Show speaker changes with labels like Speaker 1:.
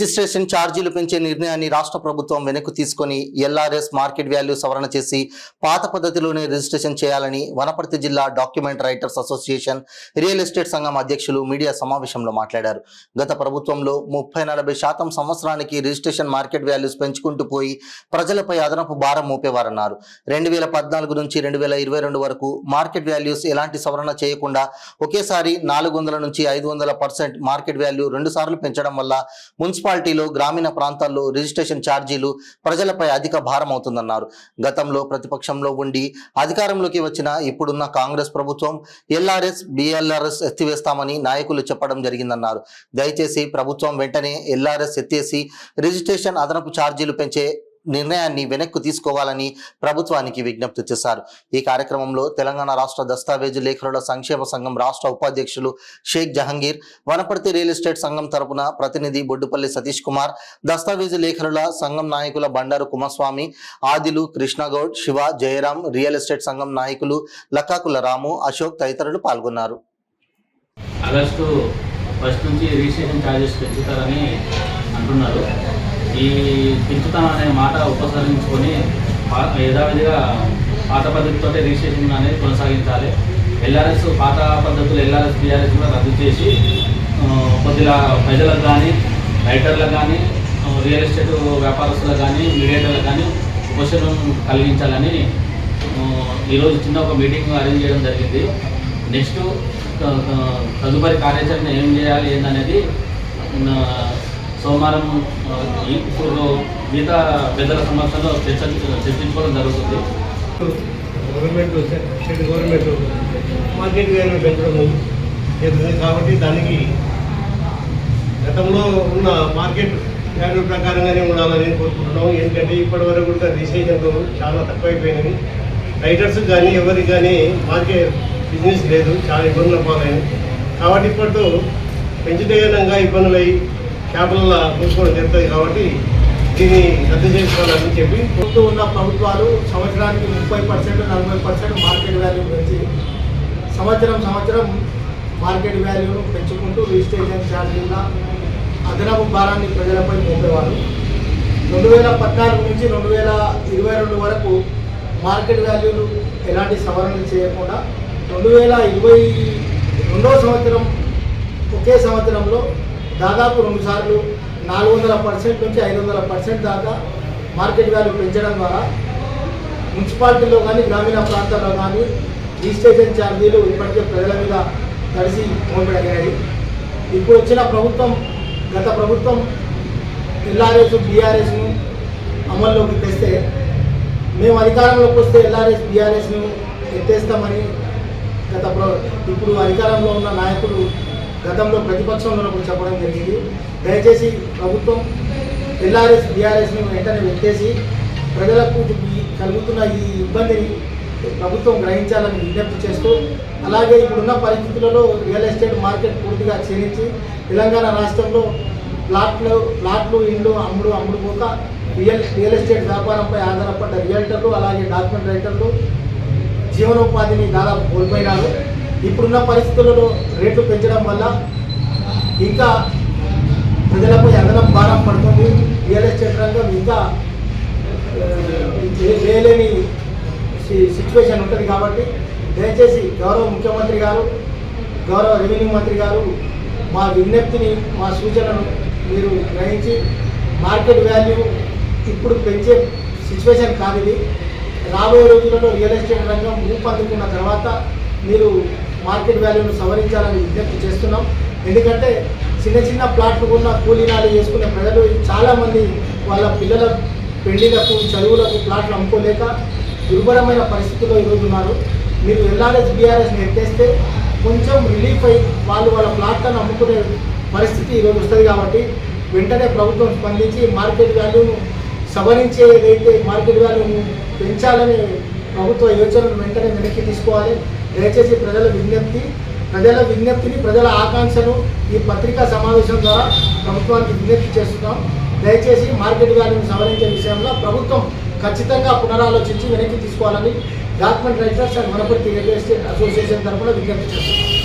Speaker 1: Registration ఛార్జీలు పెంచే నిర్ణయాన్ని రాష్ట్ర ప్రభుత్వం వెనక్కి తీసుకొని ఎల్ఆర్ఎస్ మార్కెట్ వాల్యూ సవరణ చేసి పాత పద్ధతిలోనే రిజిస్ట్రేషన్ చేయాలని వనపర్తి జిల్లా document writers association real estate సంఘం అధ్యక్షులు మీడియా సమావేశంలో మాట్లాడారు. గత ప్రభుత్వంలో 30-40% సంవత్సరానికి రిజిస్ట్రేషన్ మార్కెట్ వాల్యూస్ పెంచుకుంటూ పోయి ప్రజలపై అదనపు భారం మోపేవారన్నారు. 2014 నుంచి 2022 వరకు మార్కెట్ వాల్యూస్ ఎలాంటి సవరణ చేయకుండా ఒకేసారి 400 నుంచి 500% మార్కెట్ వాల్యూ 2 సార్లు పెంచడం వల్ల మున్సిపాలిటీలో గ్రామీణ ప్రాంతాల్లో రిజిస్ట్రేషన్ ఛార్జీలు ప్రజలపై అధిక భారం అవుతుందన్నారు. గతంలో ప్రతిపక్షంలో ఉండి అధికారంలోకి వచ్చిన ఇప్పుడున్న కాంగ్రెస్ ప్రభుత్వం ఎల్ఆర్ఎస్ బిఎల్ఆర్ఎస్ ఎత్తివేస్తామని నాయకులు చెప్పడం జరిగిందన్నారు. దయచేసి ప్రభుత్వం వెంటనే ఎల్ఆర్ఎస్ ఎత్తేసి రిజిస్ట్రేషన్ అదనపు ఛార్జీలు పెంచే నిర్ణయాన్ని వెనక్కు తీసుకోవాలని ప్రభుత్వానికి విజ్ఞప్తి చేశారు. ఈ కార్యక్రమంలో తెలంగాణ రాష్ట్ర దస్తావేజు లేఖరుల సంక్షేమ సంఘం రాష్ట్ర ఉపాధ్యక్షులు షేక్ జహంగీర్, వనపర్తి రియల్ ఎస్టేట్ సంఘం తరపున ప్రతినిధి బొడ్డుపల్లి సతీష్ కుమార్, దస్తావేజు లేఖరుల సంఘం నాయకుల బండారు కుమారస్వామి, ఆదిలు, కృష్ణగౌడ్, శివ, జయరాం, రియల్ ఎస్టేట్ సంఘం నాయకులు లక్కాకుల రాము, అశోక్ తదితరులు పాల్గొన్నారు.
Speaker 2: ఆగస్టు 1 నుంచి రిజిస్ట్రేషన్ ఛార్జెస్ పెంచుతారని అంటున్నారు. ఈ పెంచుతామనే మాట ఉపసంహరించుకొని యథావిధిగా పాత పద్ధతితో రిజిస్ట్రేషన్ అనేది కొనసాగించాలి. ఎల్ఆర్ఎస్ పాత పద్ధతులు ఎల్ఆర్ఎస్ బిఆర్ఎస్ కూడా రద్దు చేసి కొద్దిగా ప్రజలకు కానీ రైటర్లకు కానీ రియల్ ఎస్టేట్ వ్యాపారస్తులకు కానీ మీడియేటర్లకు కానీ ఉపశమనం కలిగించాలని ఈరోజు చిన్న ఒక మీటింగ్ అరేంజ్ చేయడం జరిగింది. నెక్స్ట్ తదుపరి కార్యాచరణ ఏం చేయాలి ఏందనేది సోమవారం ఇప్పుడు మిగతా పెద్దల సమస్యలో చర్చించుకోవడం జరుగుతుంది.
Speaker 3: గవర్నమెంట్ మార్కెట్ వాల్యూ పెంచడం జరుగుతుంది కాబట్టి దానికి గతంలో ఉన్న మార్కెట్ వాల్యూ ప్రకారంగానే ఉండాలని కోరుకుంటున్నాం. ఎందుకంటే ఇప్పటి వరకు కూడా రిజిస్ట్రేషన్లు చాలా తక్కువైపోయినవి. రైటర్స్ కానీ ఎవరికి కానీ మార్కెట్ బిజినెస్ లేదు, చాలా ఇబ్బందులు పాలైనవి. కాబట్టి ఇప్పటితో పెంచుతేనంగా ఇబ్బందులు అయ్యి షాపులలో కూర్చోవడం జరుగుతుంది. కాబట్టి దీన్ని రద్దు చేసుకోవాలని చెప్పి
Speaker 4: ముందు ఉన్న ప్రభుత్వాలు సంవత్సరానికి 30%, 40% మార్కెట్ వాల్యూ పెంచి సంవత్సరం మార్కెట్ వాల్యూను పెంచుకుంటూ రిజిస్ట్రేషన్ ఛార్జీల అదనపు భారాన్ని ప్రజలపై మోపేవారు. 2014 నుంచి 2022 వరకు మార్కెట్ వాల్యూలు ఎలాంటి సవరణలు చేయకుండా 2022వ సంవత్సరం ఒకే సంవత్సరంలో దాదాపు 2 సార్లు 400% నుంచి 500% దాకా మార్కెట్ వాల్యూ పెంచడం ద్వారా మున్సిపాలిటీలో కానీ గ్రామీణ ప్రాంతాల్లో కానీ రిజిస్ట్రేషన్ ఛార్జీలు ఇప్పటికే ప్రజల మీద తడిసి మోపడగాయి. ఇప్పుడు వచ్చిన ప్రభుత్వం గత ప్రభుత్వం ఎల్ఆర్ఎస్ బీఆర్ఎస్ను అమల్లోకి తెస్తే మేము అధికారంలోకి వస్తే ఎల్ఆర్ఎస్ బీఆర్ఎస్ను ఎత్తేస్తామని ఇప్పుడు అధికారంలో ఉన్న నాయకులు గతంలో ప్రతిపక్షంలో ఉన్నప్పుడు చెప్పడం జరిగింది. దయచేసి ప్రభుత్వం ఎల్ఆర్ఎస్ బీఆర్ఎస్ని వెంటనే ఎత్తేసి ప్రజలకు కలుగుతున్న ఈ ఇబ్బందిని ప్రభుత్వం గ్రహించాలని విజ్ఞప్తి చేస్తూ, అలాగే ఇప్పుడున్న పరిస్థితులలో రియల్ ఎస్టేట్ మార్కెట్ పూర్తిగా క్షీణించి తెలంగాణ రాష్ట్రంలో ప్లాట్లు ఇండ్లు అమ్ముడు పోక రియల్ ఎస్టేట్ వ్యాపారంపై ఆధారపడ్డ రియల్టర్లు అలాగే డాక్యుమెంట్ రైటర్లు జీవనోపాధిని దాదాపు కోల్పోయినారు. ఇప్పుడున్న పరిస్థితులలో రేట్లు పెంచడం వల్ల ఇంకా ప్రజలపై అదనపు భారం పడుతుంది. రియల్ ఎస్టేట్ రంగం ఇంకా లేని సిచ్యువేషన్ ఉంటుంది. కాబట్టి దయచేసి గౌరవ ముఖ్యమంత్రి గారు, గౌరవ రెవెన్యూ మంత్రి గారు మా విజ్ఞప్తిని, మా సూచనను మీరు గ్రహించి మార్కెట్ వాల్యూ ఇప్పుడు పెంచే సిచ్యువేషన్ కాదు ఇది. రాబోయే రోజులలో రియల్ ఎస్టేట్ రంగం ఊపందుకున్న తర్వాత మీరు మార్కెట్ వాల్యూను సవరించాలని విజ్ఞప్తి చేస్తున్నాం. ఎందుకంటే చిన్న ప్లాట్లు ఉన్న కూలీనాలు చేసుకునే ప్రజలు చాలామంది వాళ్ళ పిల్లల పెళ్లిలకు చదువులకు ప్లాట్లు అమ్ముకోలేక దుర్భరమైన పరిస్థితుల్లో ఈరోజు ఉన్నారు. మీరు ఎల్ఆర్ఎస్ బీఆర్ఎస్ని ఎత్తేస్తే కొంచెం రిలీఫ్ అయ్యి వాళ్ళ ప్లాట్లను అమ్ముకునే పరిస్థితి ఈరోజు వస్తుంది. కాబట్టి వెంటనే ప్రభుత్వం స్పందించి మార్కెట్ వాల్యూను సవరించేదైతే మార్కెట్ వాల్యూను పెంచాలని ప్రభుత్వ యోచనను వెంటనే వెనక్కి తీసుకోవాలి. దయచేసి ప్రజల విజ్ఞప్తిని ప్రజల ఆకాంక్షను ఈ పత్రికా సమావేశం ద్వారా ప్రభుత్వానికి విజ్ఞప్తి చేస్తున్నాం. దయచేసి మార్కెట్ వాల్యూను సవరించే విషయంలో ప్రభుత్వం ఖచ్చితంగా పునరాలోచించి వెనక్కి తీసుకోవాలని document writers and Wanaparthy real estate association తరఫున విజ్ఞప్తి చేస్తున్నాం.